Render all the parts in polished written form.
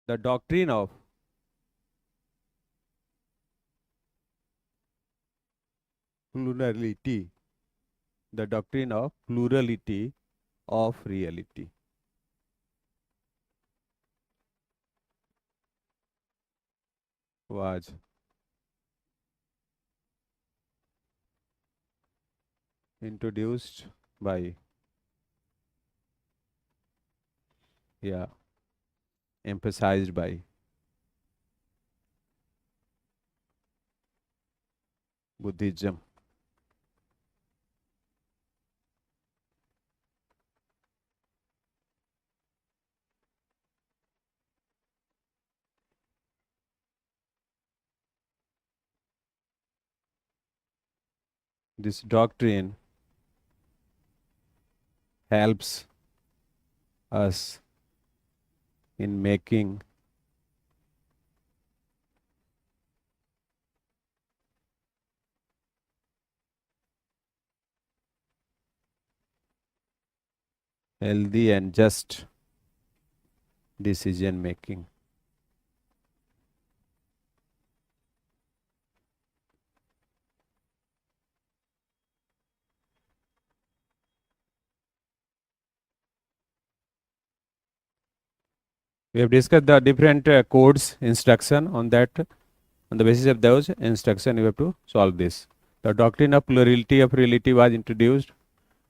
the doctrine of plurality, the doctrine of plurality of reality. Was introduced by, emphasized by Buddhism. This doctrine helps us in making healthy and just decision making. We have discussed the different codes, instruction on that. On the basis of those instruction, you have to solve this. The doctrine of plurality of reality was introduced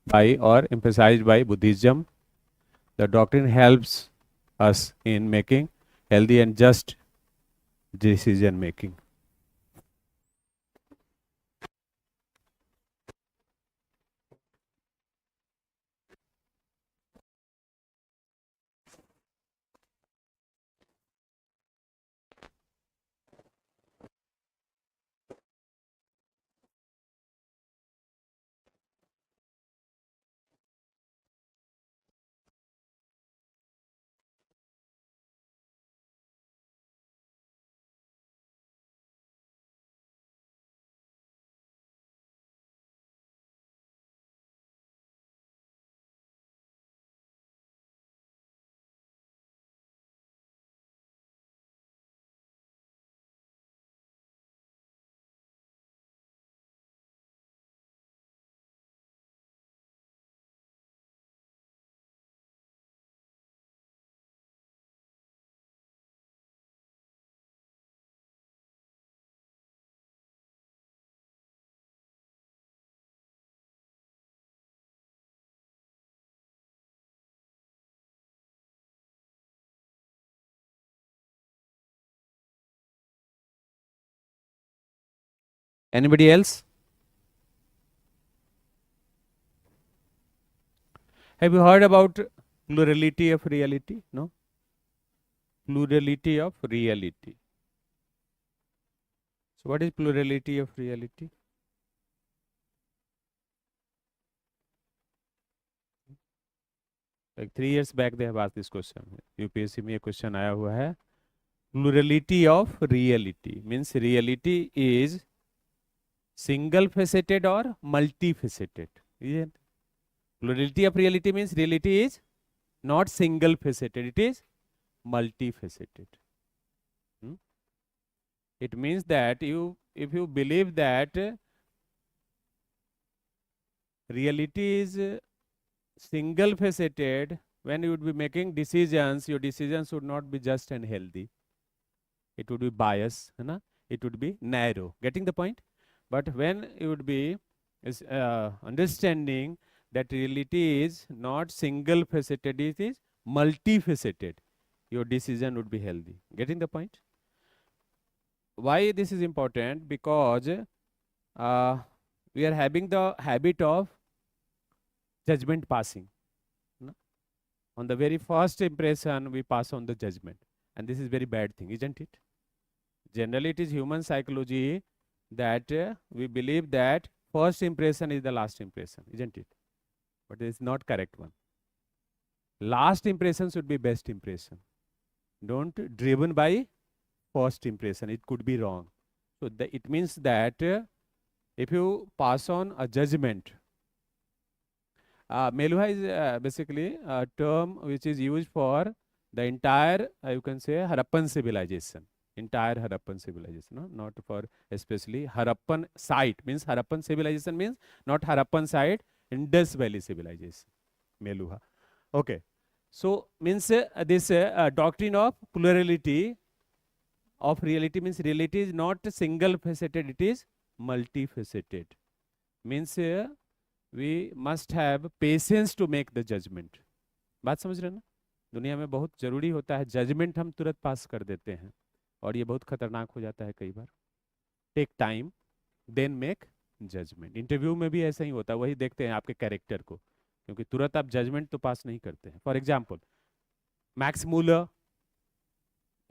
by or emphasized by Buddhism. The doctrine helps us in making healthy and just decision making. Anybody else? Have you heard about plurality of reality? No? Plurality of reality. So what is plurality of reality? Like 3 years back they have asked this question. UPSC में ये question आया हुआ है. Plurality of reality means reality is single faceted or multifaceted. Isn't? Plurality of reality means reality is not single faceted, it is multifaceted. It means that if you believe that reality is single faceted, when you would be making decisions, your decisions would not be just and healthy. It would be biased, it would be narrow. Getting the point? But when you would be understanding that reality is not single faceted, it is multifaceted, your decision would be healthy. Getting the point? Why this is important? Because we are having the habit of judgment passing. On the very first impression, we pass on the judgment. And this is very bad thing, isn't it? Generally, it is human psychology that we believe that first impression is the last impression, isn't it? But it is not correct one. Last impression should be best impression. Don't driven by first impression. It could be wrong. So it means that if you pass on a judgment, Meluha is basically a term which is used for the entire you can say Harappan civilization, entire Harappan civilization, no? Not for especially Harappan site, means Harappan civilization means not Harappan site, Indus Valley civilization, Meluha. Okay, so means this doctrine of plurality of reality means reality is not single faceted, it is multifaceted. Means we must have patience to make the judgment. बात समझ रहे हैं ना? दुनिया में बहुत जरूरी होता है, जजमेंट हम तुरंत पास कर देते हैं और ये बहुत खतरनाक हो जाता है कई बार. Take time then make judgement. Interview में भी ऐसा ही होता है, वही देखते हैं आपके कैरेक्टर को, क्योंकि तुरंत आप जजमेंट तो पास नहीं करते हैं. For example Max Muller,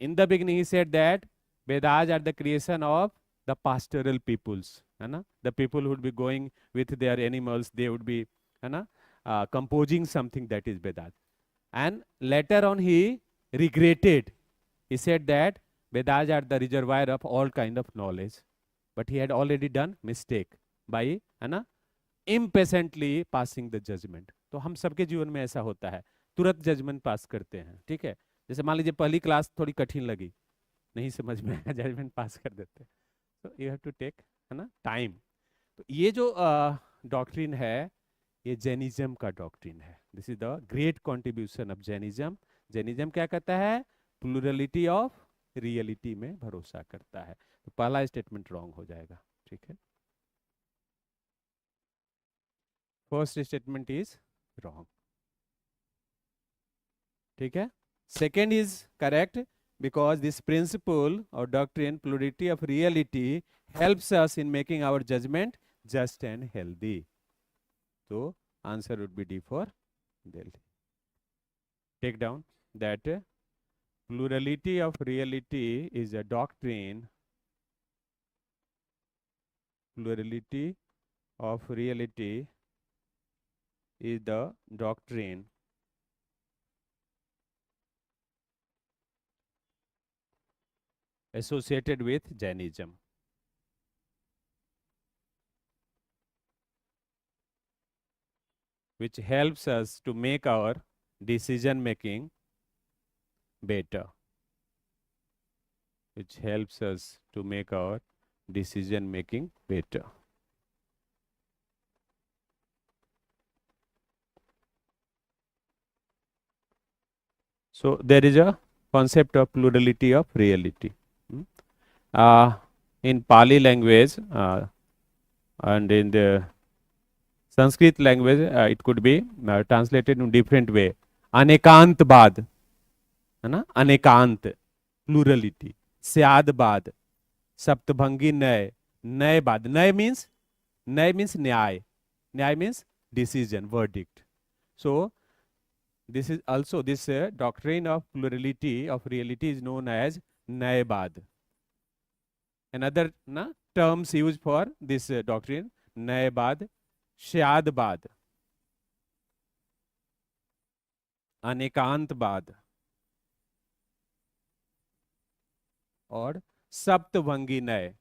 in the beginning he said that Vedas are the creation of the pastoral peoples, है ना? The people who would be going with their animals, they would be, है ना, composing something that is Vedas. And later on he regretted. He said that Vedas are the reservoir of all kind of knowledge, but he had already done mistake by, है ना, impatiently passing the judgment. तो हम सबके जीवन में ऐसा होता है, तुरंत जजमेंट पास करते हैं. ठीक है, जैसे मान लीजिए पहली क्लास थोड़ी कठिन लगी, नहीं समझ में आया, जजमेंट पास कर देते हैं. तो यू हैव टू टेक, है ना, टाइम. तो ये जो डॉक्ट्रिन है, ये जैनिज्म का डॉक्ट्रिन है. This is the great contribution of Jainism. Jainism क्या कहता है? प्लूरलिटी ऑफ रियलिटी में भरोसा करता है. तो पहला स्टेटमेंट रॉन्ग हो जाएगा. ठीक है, फर्स्ट स्टेटमेंट इज रॉन्ग. ठीक है, second is correct because this principle or doctrine plurality of reality helps us in making our judgment just and healthy. So answer would be D for Delhi. Take down that plurality of reality is a doctrine. Plurality of reality is the doctrine associated with Jainism. Which helps us to make our decision making better. Which helps us to make our decision making better. So there is a concept of plurality of reality. In Pali language and in the Sanskrit language, it could be translated in different way. अनेकांतवाद, है ना, अनेकांत plurality, स्यादवाद, सप्तभंगी नय, नयवाद. नय means न्याय, न्याय means decision, verdict. So this is also this doctrine of plurality of reality is known as Nayavad. Another terms used for this doctrine, Nayavad, Shyadvad, अनेकांतवाद और सप्तभंगी नय,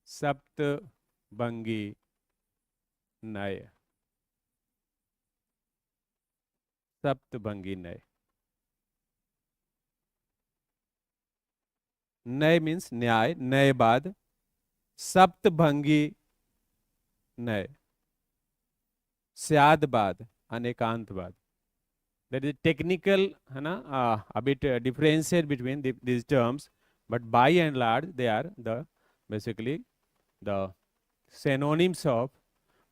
सप्तभंगी नय, सप्तभंगी नय. नय मीन्स न्याय, नयवाद, सप्तभंगी नय, स्यादवाद, अनेकांतवाद. There is a technical, है ना, a bit differentiate between these terms, but by and large they are the basically the synonyms of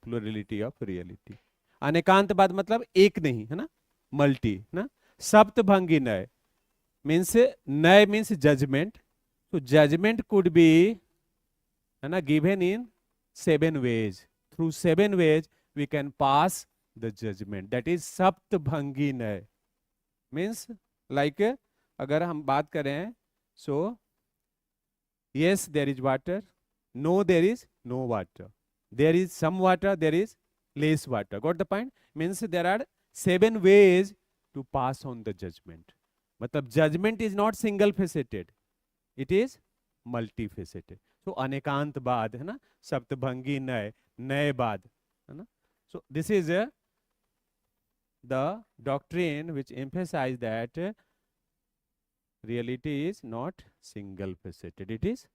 plurality of reality. अनेकांतवाद मतलब एक नहीं, है ना, मल्टी, ना. सप्तभंगी naya means, naya means judgment. So judgment could be, है ना, given in 7 ways. Through 7 ways we can pass the judgment. That is saptabhangi nay. Means like अगर हम बात करें, so yes there is water, no there is no water, there is some water, there is less water. Got the point? Means there are 7 ways to pass on the judgment. मतलब judgment is not single faceted, it is multifaceted. So अनेकांतवाद, है ना, सप्तभंगी नय, नयवाद, है ना. So this is the doctrine which emphasize that reality is not single faceted, it is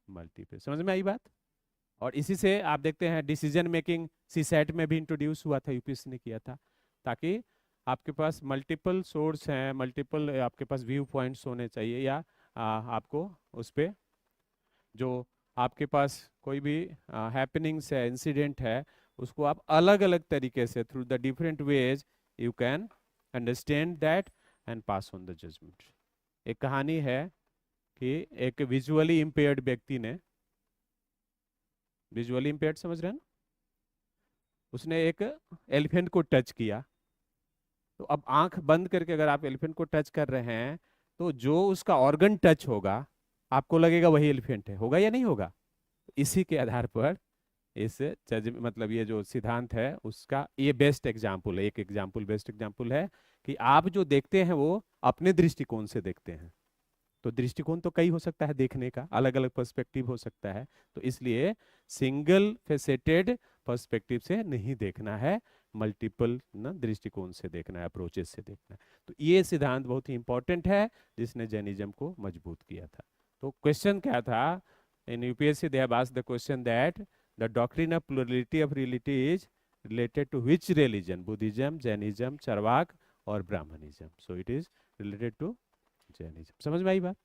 multifaceted. समझ में आई बात? और इसी से आप देखते हैं डिसीजन मेकिंग सीसेट में भी इंट्रोड्यूस हुआ था, यूपीएससी ने किया था, ताकि आपके पास मल्टीपल सोर्स हैं, मल्टीपल आपके पास व्यू पॉइंट्स होने चाहिए, या आपको उस पर जो आपके पास कोई भी हैपनिंग्स है, इंसिडेंट है, उसको आप अलग अलग तरीके से through the different ways you can understand that and pass on the judgment. एक कहानी है कि एक विजुअली इम्पेयर्ड व्यक्ति ने, विजुअली इम्पेयर्ड समझ रहे हैं ना, उसने एक एलिफेंट को टच किया। तो अब आंख बंद करके अगर आप एलिफेंट को टच कर रहे हैं, तो जो उसका ऑर्गन टच होगा आपको लगेगा वही एलिफेंट है, होगा या नहीं होगा? इसी के आधार पर इस जज मतलब ये जो सिद्धांत है उसका ये बेस्ट एग्जाम्पल है, एक एग्जाम्पल बेस्ट एग्जाम्पल है कि आप जो देखते हैं वो अपने दृष्टिकोण से देखते हैं। तो दृष्टिकोण तो कई हो सकता है देखने का, अलग अलग पर्सपेक्टिव हो सकता है, तो इसलिए सिंगल फेसेटेड पर्सपेक्टिव से नहीं देखना है, मल्टीपल ना दृष्टिकोण से देखना है, अप्रोचेस से देखना है। तो ये सिद्धांत बहुत ही इंपॉर्टेंट है जिसने जैनिज्म को मजबूत किया था। तो क्वेश्चन क्या था in UPSC? They have asked the question that the doctrine of plurality of reality is related to which religion? Buddhism, Jainism, Charvaka और Brahmanism. So it is related to Jainism. समझ में आई बात?